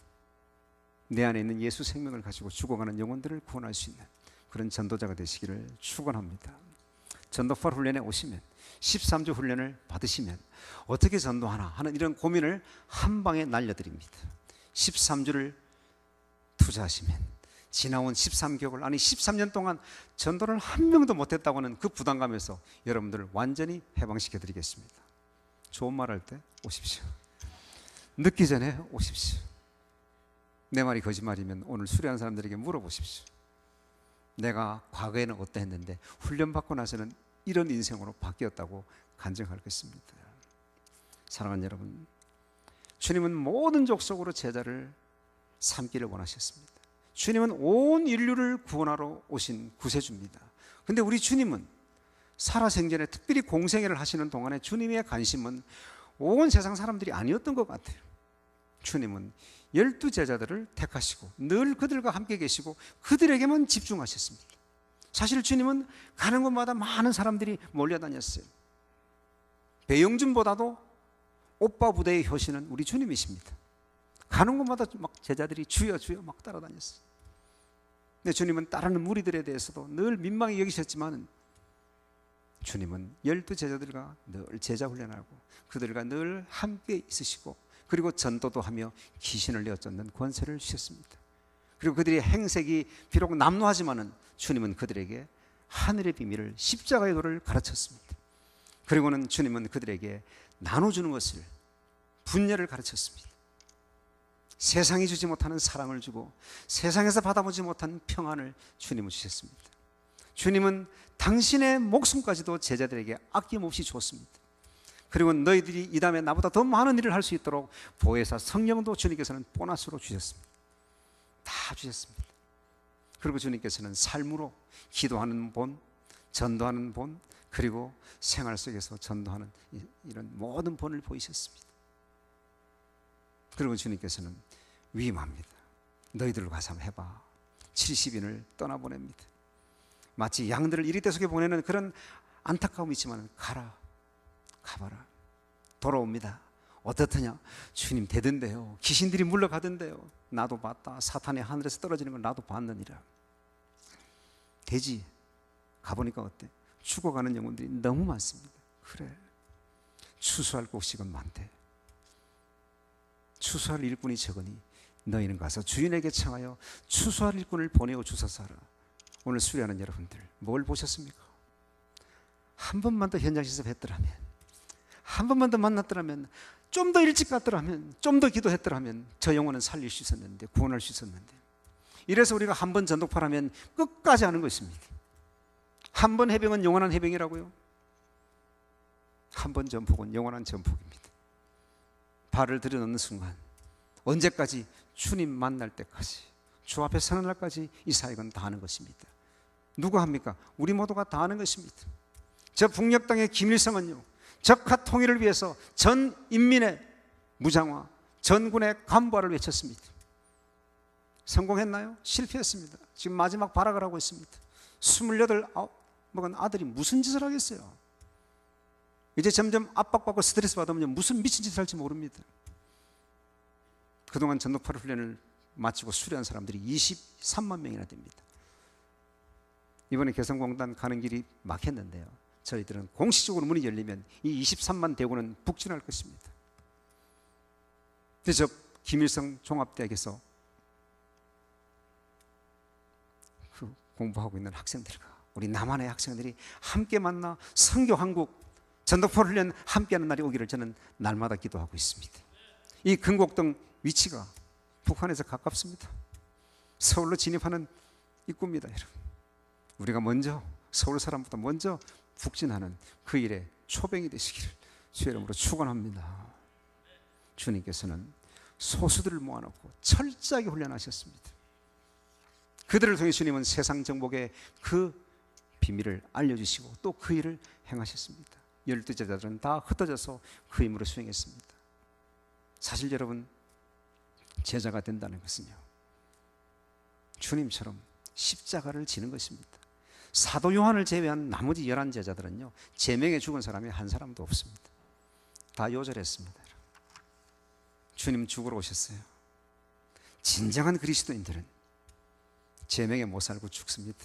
내 안에 있는 예수 생명을 가지고 죽어가는 영혼들을 구원할 수 있는 그런 전도자가 되시기를 축원합니다. 전도파 훈련에 오시면 13주 훈련을 받으시면 어떻게 전도하나 하는 이런 고민을 한 방에 날려드립니다. 13주를 투자하시면 지나온 13개월 아니 13년 동안 전도를 한 명도 못했다고 하는 그 부담감에서 여러분들을 완전히 해방시켜 드리겠습니다. 좋은 말 할 때 오십시오. 늦기 전에 오십시오. 내 말이 거짓말이면 오늘 수료한 사람들에게 물어보십시오. 내가 과거에는 어떠했는데 훈련받고 나서는 이런 인생으로 바뀌었다고 간증할 것입니다. 사랑하는 여러분, 주님은 모든 족속으로 제자를 삼기를 원하셨습니다. 주님은 온 인류를 구원하러 오신 구세주입니다. 그런데 우리 주님은 살아생전에 특별히 공생애를 하시는 동안에 주님의 관심은 온 세상 사람들이 아니었던 것 같아요. 주님은 12제자들을 택하시고 늘 그들과 함께 계시고 그들에게만 집중하셨습니다. 사실 주님은 가는 곳마다 많은 사람들이 몰려다녔어요. 배용준보다도 오빠 부대의 효신은 우리 주님이십니다. 가는 곳마다 막 제자들이 주여 주여 막 따라다녔어요. 근데 주님은 따르는 무리들에 대해서도 늘 민망히 여기셨지만 주님은 12제자들과 늘 제자 훈련하고 그들과 늘 함께 있으시고 그리고 전도도 하며 귀신을 내어쫓는 권세를 주셨습니다. 그리고 그들의 행색이 비록 남루하지만은 주님은 그들에게 하늘의 비밀을 십자가의 도를 가르쳤습니다. 그리고는 주님은 그들에게 나눠주는 것을 분열을 가르쳤습니다. 세상이 주지 못하는 사랑을 주고 세상에서 받아보지 못한 평안을 주님은 주셨습니다. 주님은 당신의 목숨까지도 제자들에게 아낌없이 줬습니다. 그리고 너희들이 이 다음에 나보다 더 많은 일을 할 수 있도록 보혜사 성령도 주님께서는 보너스로 주셨습니다. 다 주셨습니다. 그리고 주님께서는 삶으로 기도하는 본, 전도하는 본, 그리고 생활 속에서 전도하는 이런 모든 본을 보이셨습니다. 그리고 주님께서는 위임합니다. 너희들로 가서 한번 해봐. 70인을 떠나보냅니다. 마치 양들을 이리대 속에 보내는 그런 안타까움이 있지만 가봐라. 돌아옵니다. 어떻더냐? 주님 되던데요. 귀신들이 물러가던데요. 나도 봤다. 사탄이 하늘에서 떨어지는 걸 나도 봤느니라. 되지. 가보니까 어때? 죽어가는 영혼들이 너무 많습니다. 그래, 추수할 곡식은 많대. 추수할 일꾼이 적으니 너희는 가서 주인에게 청하여 추수할 일꾼을 보내어 주소서 하라. 오늘 수련하는 여러분들 뭘 보셨습니까? 한 번만 더 현장 실습했더라면, 한 번만 더 만났더라면, 좀 더 일찍 갔더라면, 좀 더 기도했더라면 저 영혼은 살릴 수 있었는데, 구원할 수 있었는데. 이래서 우리가 한 번 전독파라면 끝까지 하는 것입니다. 한 번 해병은 영원한 해병이라고요. 한 번 전폭은 영원한 전폭입니다. 발을 들여놓는 순간, 언제까지? 주님 만날 때까지, 주 앞에 서는 날까지 이 사역은 다 하는 것입니다. 누가 합니까? 우리 모두가 다 하는 것입니다. 저 북녘 땅의 김일성은요, 적화 통일을 위해서 전 인민의 무장화, 전군의 간부화를 외쳤습니다. 성공했나요? 실패했습니다. 지금 마지막 발악을 하고 있습니다. 28 먹은 아들이 무슨 짓을 하겠어요? 이제 점점 압박받고 스트레스 받으면 무슨 미친 짓을 할지 모릅니다. 그동안 전독파 훈련을 마치고 수료한 사람들이 23만 명이나 됩니다. 이번에 개성공단 가는 길이 막혔는데요, 저희들은 공식적으로 문이 열리면 이 23만 대군은 북진할 것입니다. 그래서 김일성 종합대학에서 그 공부하고 있는 학생들과 우리 남한의 학생들이 함께 만나 선교 한국 전독파 훈련 함께하는 날이 오기를 저는 날마다 기도하고 있습니다. 이 금곡동 위치가 북한에서 가깝습니다. 서울로 진입하는 입구입니다, 여러분. 우리가 먼저, 서울 사람보다 먼저 북진하는 그 일에 초병이 되시기를 주의 이름으로 축원합니다. 주님께서는 소수들을 모아놓고 철저하게 훈련하셨습니다. 그들을 통해 주님은 세상 정복의 그 비밀을 알려주시고 또 그 일을 행하셨습니다. 12 제자들은 다 흩어져서 그 임무를 수행했습니다. 사실 여러분, 제자가 된다는 것은요, 주님처럼 십자가를 지는 것입니다. 사도 요한을 제외한 나머지 11 제자들은요, 제명에 죽은 사람이 한 사람도 없습니다. 다 요절했습니다. 주님 죽으러 오셨어요. 진정한 그리스도인들은 제명에 못 살고 죽습니다.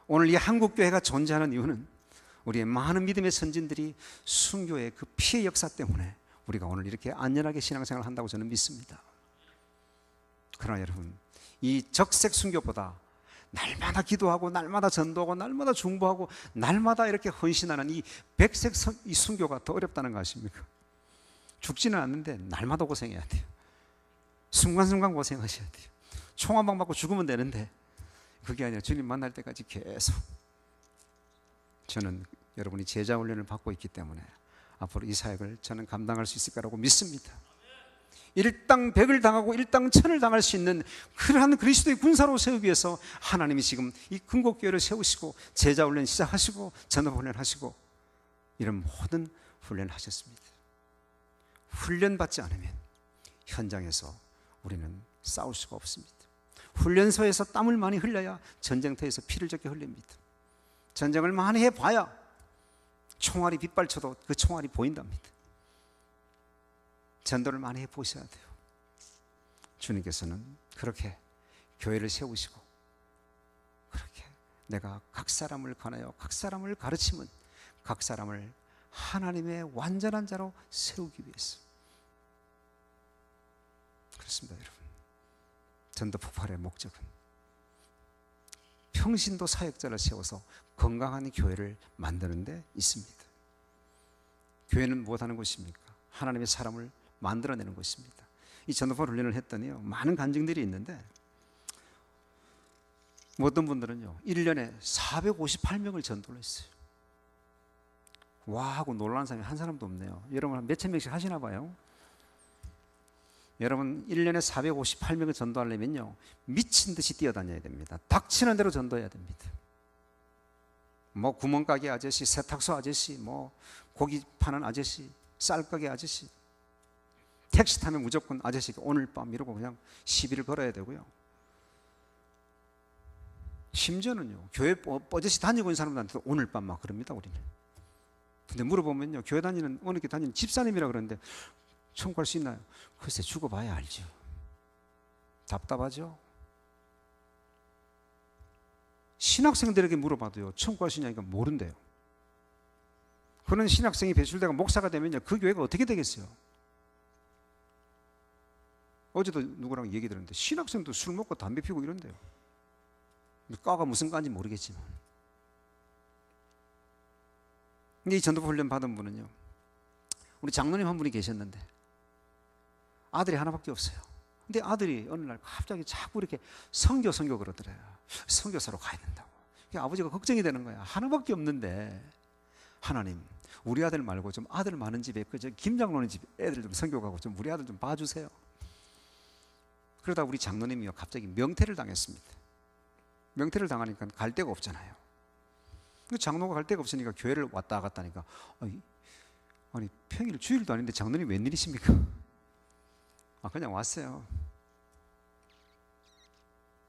오늘 이 한국교회가 존재하는 이유는 우리의 많은 믿음의 선진들이 순교의 그 피해 역사 때문에 우리가 오늘 이렇게 안전하게 신앙생활을 한다고 저는 믿습니다. 그러나 여러분, 이 적색 순교보다 날마다 기도하고 날마다 전도하고 날마다 중보하고 날마다 이렇게 헌신하는 이 백색 이 순교가 더 어렵다는 거 아십니까? 죽지는 않는데 날마다 고생해야 돼요. 순간순간 고생하셔야 돼요. 총 한 방 맞고 죽으면 되는데 그게 아니라 주님 만날 때까지 계속. 저는 여러분이 제자 훈련을 받고 있기 때문에 앞으로 이 사역을 저는 감당할 수 있을 거라고 믿습니다. 일당 100을 당하고 일당 1000을 당할 수 있는 그러한 그리스도의 군사로 세우기 위해서 하나님이 지금 이 금곡교회를 세우시고 제자 훈련 시작하시고 전도 훈련하시고 이런 모든 훈련을 하셨습니다. 훈련받지 않으면 현장에서 우리는 싸울 수가 없습니다. 훈련소에서 땀을 많이 흘려야 전쟁터에서 피를 적게 흘립니다. 전쟁을 많이 해봐야 총알이 빗발쳐도 그 총알이 보인답니다. 전도를 많이 해보셔야 돼요. 주님께서는 그렇게 교회를 세우시고 그렇게 내가 각 사람을 관하여 각 사람을 가르치면 각 사람을 하나님의 완전한 자로 세우기 위해서. 그렇습니다, 여러분. 전도 폭발의 목적은 평신도 사역자를 세워서 건강한 교회를 만드는 데 있습니다. 교회는 무엇하는 곳입니까? 하나님의 사람을 만들어내는 것입니다. 이 전도파 훈련을 했더니요, 많은 간증들이 있는데 어떤 분들은요 1년에 458명을 전도를 했어요. 와 하고 놀라는 사람이 한 사람도 없네요. 여러분 한 몇천 명씩 하시나 봐요. 여러분 1년에 458명을 전도하려면요 미친 듯이 뛰어다녀야 됩니다. 닥치는 대로 전도해야 됩니다. 뭐 구멍가게 아저씨, 세탁소 아저씨, 뭐 고기 파는 아저씨, 쌀가게 아저씨, 택시 타면 무조건 아저씨가 오늘 밤 이러고 그냥 시비를 걸어야 되고요. 심지어는요 교회 뻐저씨 다니고 있는 사람들한테도 오늘 밤 막 그럽니다 우리는. 근데 물어보면요 교회 다니는 어느 게 다니는 집사님이라 그러는데 청구할 수 있나요? 글쎄 죽어봐야 알죠. 답답하죠. 신학생들에게 물어봐도요 청구할 수 있냐니까 모른대요. 그런 신학생이 배출되고 목사가 되면요 그 교회가 어떻게 되겠어요? 어제도 누구랑 얘기 들었는데 신학생도 술 먹고 담배 피우고 이런대요. 과가 무슨 과인지 모르겠지만. 근데 이 전도부 훈련 받은 분은요 우리 장로님 한 분이 계셨는데 아들이 하나밖에 없어요. 근데 아들이 어느 날 갑자기 자꾸 이렇게 선교 그러더래요. 선교사로 가야 된다고. 아버지가 걱정이 되는 거야. 하나밖에 없는데 하나님 우리 아들 말고 좀 아들 많은 집에 그저 김 장로님 집 애들 좀 선교 가고 좀 우리 아들 좀 봐주세요. 그러다 우리 장로님이요 갑자기 명퇴를 당했습니다. 명퇴를 당하니까 갈 데가 없잖아요. 장로가 갈 데가 없으니까 교회를 왔다 갔다 하니까 아니 평일 주일도 아닌데 장로님 웬일이십니까? 그냥 왔어요.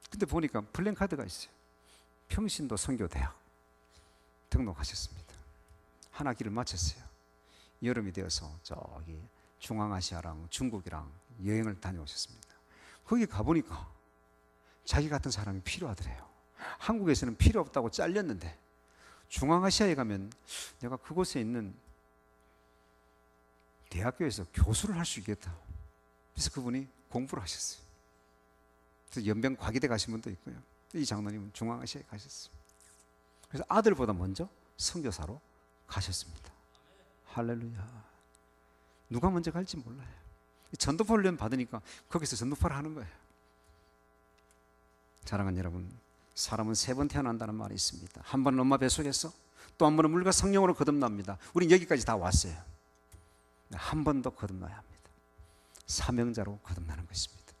근데 보니까 플랜카드가 있어요. 평신도 선교대학 등록하셨습니다. 한 학기를 마쳤어요. 여름이 되어서 저기 중앙아시아랑 중국이랑 여행을 다녀오셨습니다. 거기 가보니까 자기 같은 사람이 필요하더래요. 한국에서는 필요 없다고 잘렸는데 중앙아시아에 가면 내가 그곳에 있는 대학교에서 교수를 할 수 있겠다. 그래서 그분이 공부를 하셨어요. 그래서 연변 과기대 가신 분도 있고요. 이 장로님은 중앙아시아에 가셨어요. 그래서 아들보다 먼저 선교사로 가셨습니다. 할렐루야. 누가 먼저 갈지 몰라요. 전도파 훈련 받으니까 거기서 전도파를 하는 거예요. 사랑하는 여러분, 사람은 3번 태어난다는 말이 있습니다. 한 번은 엄마 뱃속에서, 또 한 번은 물과 성령으로 거듭납니다. 우린 여기까지 다 왔어요. 한 번 더 거듭나야 합니다. 사명자로 거듭나는 것입니다.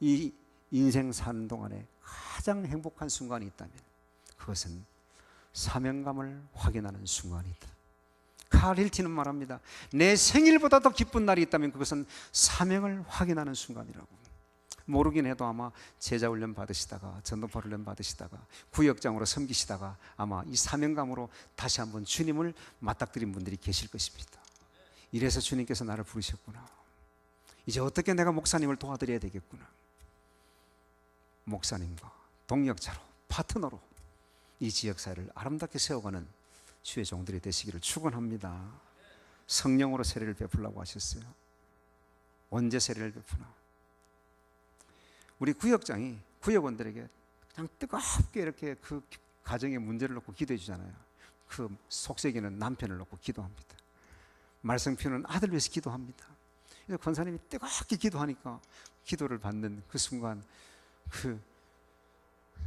이 인생 사는 동안에 가장 행복한 순간이 있다면 그것은 사명감을 확인하는 순간이다. 칼 힐티는 말합니다. 내 생일보다 더 기쁜 날이 있다면 그것은 사명을 확인하는 순간이라고. 모르긴 해도 아마 제자훈련 받으시다가 전도파 훈련 받으시다가 구역장으로 섬기시다가 아마 이 사명감으로 다시 한번 주님을 맞닥뜨린 분들이 계실 것입니다. 이래서 주님께서 나를 부르셨구나. 이제 어떻게 내가 목사님을 도와드려야 되겠구나. 목사님과 동역자로, 파트너로 이 지역사회를 아름답게 세워가는 주의 종들이 되시기를 축원합니다. 성령으로 세례를 베풀라고 하셨어요. 언제 세례를 베푸나? 우리 구역장이 구역원들에게 그냥 뜨겁게 이렇게 그 가정의 문제를 놓고 기도해 주잖아요. 그 속삭이는 남편을 놓고 기도합니다. 말씀 피우는 아들 위해서 기도합니다. 그래서 권사님이 뜨겁게 기도하니까 기도를 받는 그 순간 그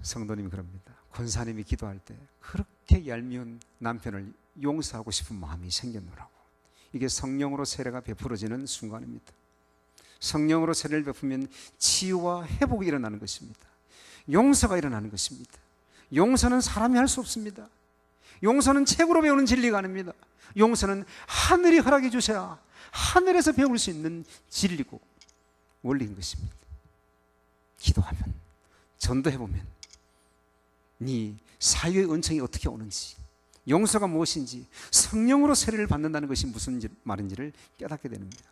성도님이 그럽니다. 권사님이 기도할 때 그렇게 얄미운 남편을 용서하고 싶은 마음이 생겼노라고. 이게 성령으로 세례가 베풀어지는 순간입니다. 성령으로 세례를 베푸면 치유와 회복이 일어나는 것입니다. 용서가 일어나는 것입니다. 용서는 사람이 할 수 없습니다. 용서는 책으로 배우는 진리가 아닙니다. 용서는 하늘이 허락해 주셔야 하늘에서 배울 수 있는 진리고 원리인 것입니다. 기도하면, 전도해보면 네 사유의 은총이 어떻게 오는지, 용서가 무엇인지, 성령으로 세례를 받는다는 것이 무슨 말인지를 깨닫게 됩니다.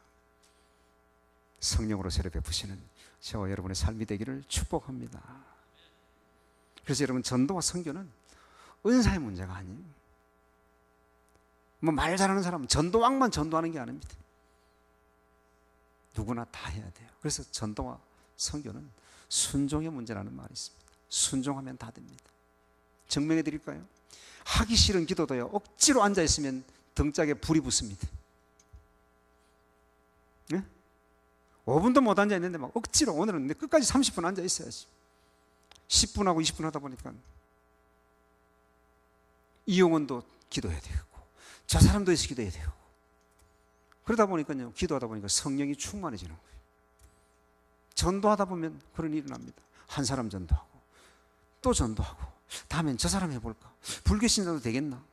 성령으로 세례 베푸시는 저와 여러분의 삶이 되기를 축복합니다. 그래서 여러분, 전도와 선교는 은사의 문제가 아니에요. 뭐 말 잘하는 사람은 전도왕만 전도하는 게 아닙니다. 누구나 다 해야 돼요. 그래서 전도와 선교는 순종의 문제라는 말이 있습니다. 순종하면 다 됩니다. 증명해 드릴까요? 하기 싫은 기도도요, 억지로 앉아있으면 등짝에 불이 붙습니다. 네? 5분도 못 앉아있는데 막 억지로, 오늘은 끝까지 30분 앉아있어야지. 10분하고 20분 하다 보니까 이용원도 기도해야 되고 저 사람도 해서 기도해야 되고 그러다 보니까요, 기도하다 보니까 성령이 충만해지는 거예요. 전도하다 보면 그런 일이 납니다. 한 사람 전도하고 또 전도하고, 다음엔 저 사람 해볼까? 불교신자도 되겠나?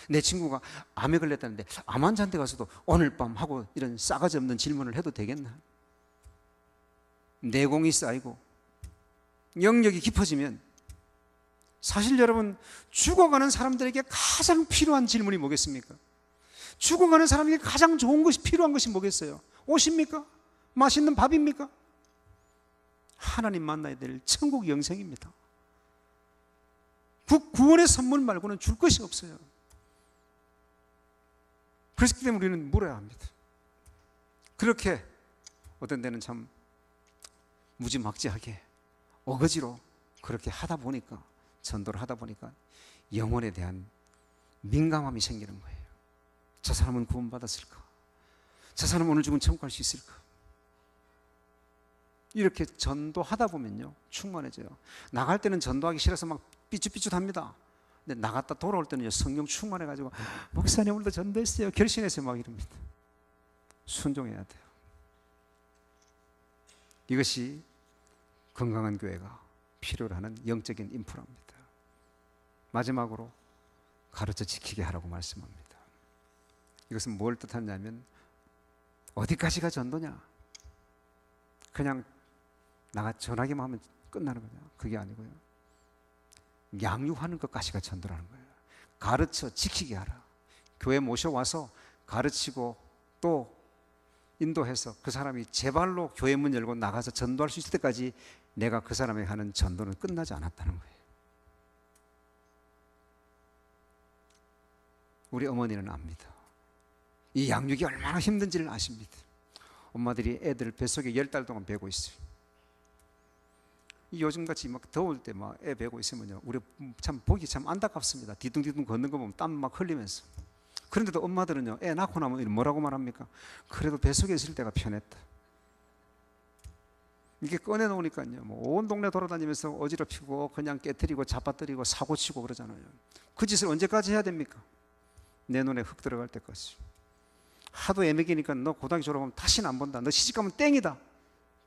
내 친구가 암에 걸렸다는데 암 환자한테 가서도 오늘 밤 하고 이런 싸가지 없는 질문을 해도 되겠나? 내공이 쌓이고 영역이 깊어지면, 사실 여러분, 죽어가는 사람들에게 가장 필요한 질문이 뭐겠습니까? 죽어가는 사람에게 가장 좋은 것이, 필요한 것이 뭐겠어요? 옷입니까? 맛있는 밥입니까? 하나님 만나야 될 천국 영생입니다. 구원의 선물 말고는 줄 것이 없어요. 그렇기 때문에 우리는 물어야 합니다. 그렇게 어떤 데는 참 무지막지하게 어거지로 그렇게 하다 보니까, 전도를 하다 보니까 영혼에 대한 민감함이 생기는 거예요. 저 사람은 구원받았을까? 저 사람은 오늘 죽으면 천국 갈 수 있을까? 이렇게 전도하다 보면요, 충만해져요. 나갈 때는 전도하기 싫어서 막 삐죽삐죽합니다. 근데 나갔다 돌아올 때는 성령 충만해가지고, 목사님 오늘도 전도했어요, 결심했어요, 막 이럽니다. 순종해야 돼요. 이것이 건강한 교회가 필요로 하는 영적인 인프라입니다. 마지막으로 가르쳐 지키게 하라고 말씀합니다. 이것은 뭘 뜻하냐면, 어디까지가 전도냐? 그냥 나가 전하기만 하면 끝나는 거냐? 그게 아니고요, 양육하는 것까지가 전도라는 거예요. 가르쳐 지키게 하라. 교회 모셔와서 가르치고 또 인도해서 그 사람이 제 발로 교회 문 열고 나가서 전도할 수 있을 때까지 내가 그 사람에게 하는 전도는 끝나지 않았다는 거예요. 우리 어머니는 압니다. 이 양육이 얼마나 힘든지를 아십니다. 엄마들이 애들 뱃속에 10달 동안 베고 있어요. 요즘같이 막 더울 때 막 애 베고 있으면요, 우리 참 보기 참 안타깝습니다. 뒤뚱뒤뚱 걷는 거 보면 땀 막 흘리면서. 그런데도 엄마들은요, 애 낳고 나면 뭐라고 말합니까? 그래도 뱃속에 있을 때가 편했다. 이게 꺼내놓으니까요, 뭐 온 동네 돌아다니면서 어지럽히고 그냥 깨트리고 잡아뜨리고 사고치고 그러잖아요. 그 짓을 언제까지 해야 됩니까? 내 눈에 흙 들어갈 때까지. 하도 애매기니까 너 고등학교 졸업하면 다시는 안 본다. 너 시집가면 땡이다.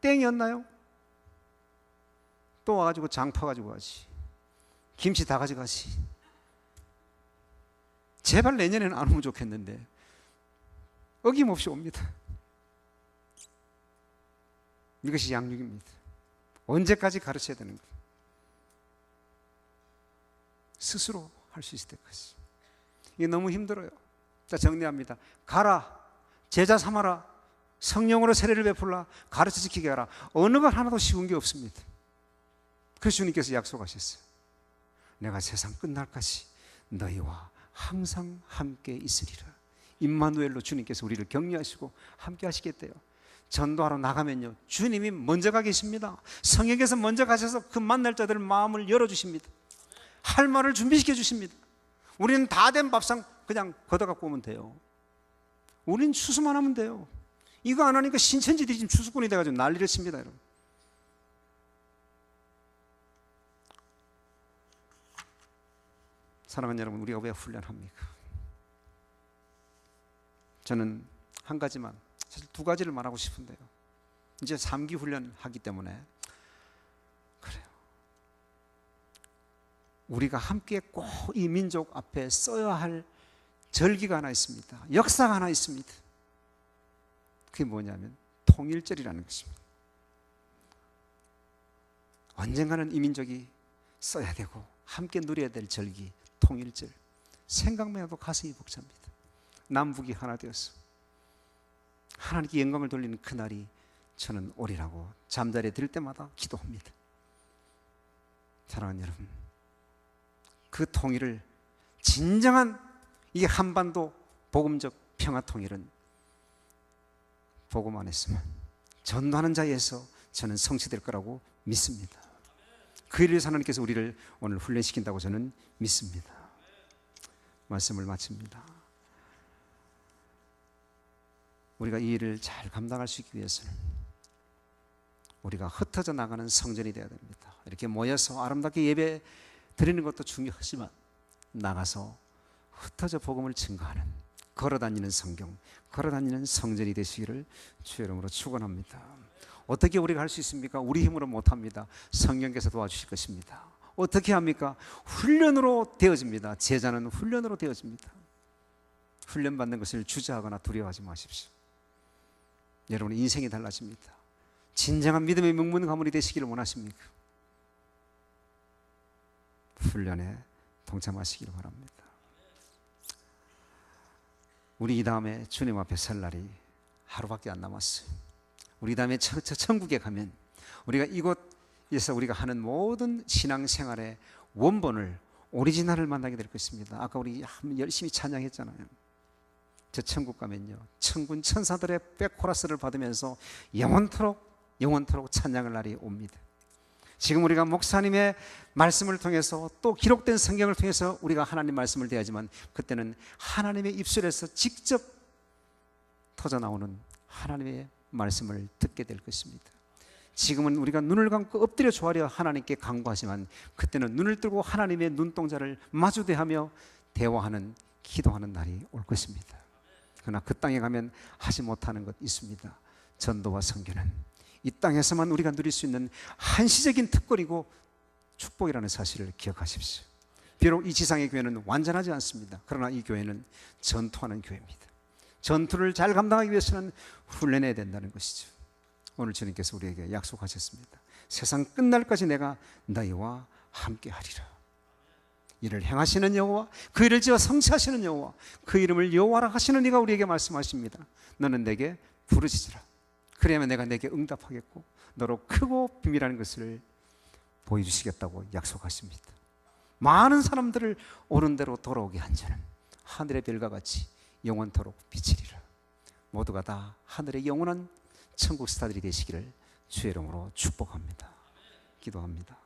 땡이었나요? 또 와가지고 장 파가지고 가지. 김치 다 가져가지. 제발 내년에는 안 오면 좋겠는데 어김없이 옵니다. 이것이 양육입니다. 언제까지 가르쳐야 되는 거예요? 스스로 할 수 있을 때까지. 이게 너무 힘들어요. 자, 정리합니다. 가라, 제자 삼아라, 성령으로 세례를 베풀라, 가르쳐 지키게 하라. 어느 것 하나도 쉬운 게 없습니다. 그래서 주님께서 약속하셨어요. 내가 세상 끝날까지 너희와 항상 함께 있으리라. 임마누엘로 주님께서 우리를 격려하시고 함께 하시겠대요. 전도하러 나가면요, 주님이 먼저 가 계십니다. 성령께서 먼저 가셔서 그 만날 자들 마음을 열어주십니다. 할 말을 준비시켜 주십니다. 우리는 다 된 밥상 그냥 걷어갖고 오면 돼요. 우린 추수만 하면 돼요. 이거 안 하니까 신천지들이 지금 추수꾼이 돼가지고 난리를 칩니다, 여러분. 사랑하는 여러분, 우리가 왜 훈련합니까? 저는 한 가지만, 사실 두 가지를 말하고 싶은데요. 이제 3기 훈련하기 때문에 그래요. 우리가 함께 꼭 이 민족 앞에 써야 할 절기가 하나 있습니다. 역사가 하나 있습니다. 그게 뭐냐면 통일절이라는 것입니다. 언젠가는 이 민족이 써야 되고 함께 누려야 될 절기, 통일절. 생각만 해도 가슴이 벅찹니다. 남북이 하나 되어서 하나님께 영광을 돌리는 그날이 저는 오리라고 잠자리에 들 때마다 기도합니다. 사랑하는 여러분, 그 통일을, 진정한 이 한반도 복음적 평화 통일은 복음 안에서만, 전도하는 자에서 저는 성취될 거라고 믿습니다. 그 일을 위해서 하나님께서 우리를 오늘 훈련시킨다고 저는 믿습니다. 말씀을 마칩니다. 우리가 이 일을 잘 감당할 수 있기 위해서는 우리가 흩어져 나가는 성전이 되어야 됩니다. 이렇게 모여서 아름답게 예배 드리는 것도 중요하지만 나가서 흩어져 복음을 증거하는 걸어다니는 성경, 걸어다니는 성전이 되시기를 주의 이름으로 축원합니다. 어떻게 우리가 할 수 있습니까? 우리 힘으로 못합니다. 성령께서 도와주실 것입니다. 어떻게 합니까? 훈련으로 되어집니다. 제자는 훈련으로 되어집니다. 훈련받는 것을 주저하거나 두려워하지 마십시오. 여러분의 인생이 달라집니다. 진정한 믿음의 명문 가문이 되시기를 원하십니까? 훈련에 동참하시기를 바랍니다. 우리 이 다음에 주님 앞에 설 날이 하루밖에 안 남았어요. 우리 이 다음에 천국에 가면 우리가 이곳에서 우리가 하는 모든 신앙생활의 원본을, 오리지널을 만나게 될 것입니다. 아까 우리 열심히 찬양했잖아요. 저 천국 가면요, 천군 천사들의 백코러스를 받으면서 영원토록 찬양할 날이 옵니다. 지금 우리가 목사님의 말씀을 통해서 또 기록된 성경을 통해서 우리가 하나님 말씀을 대하지만, 그때는 하나님의 입술에서 직접 터져나오는 하나님의 말씀을 듣게 될 것입니다. 지금은 우리가 눈을 감고 엎드려 조아려 하나님께 간구하지만, 그때는 눈을 뜨고 하나님의 눈동자를 마주대하며 대화하는, 기도하는 날이 올 것입니다. 그러나 그 땅에 가면 하지 못하는 것 있습니다. 전도와 선교는 이 땅에서만 우리가 누릴 수 있는 한시적인 특권이고 축복이라는 사실을 기억하십시오. 비록 이 지상의 교회는 완전하지 않습니다. 그러나 이 교회는 전투하는 교회입니다. 전투를 잘 감당하기 위해서는 훈련해야 된다는 것이죠. 오늘 주님께서 우리에게 약속하셨습니다. 세상 끝날까지 내가 너희와 함께하리라. 이를 행하시는 여호와, 그 일을 지어 성취하시는 여호와, 그 이름을 여호와라 하시는 이가 우리에게 말씀하십니다. 너는 내게 부르짖으라. 그래야만 내가 내게 응답하겠고 너로 크고 비밀한 것을 보여주시겠다고 약속하십니다. 많은 사람들을 옳은 대로 돌아오게 한 자는 하늘의 별과 같이 영원토록 비치리라. 모두가 다 하늘의 영원한 천국 스타들이 되시기를 주의 이름으로 축복합니다. 기도합니다.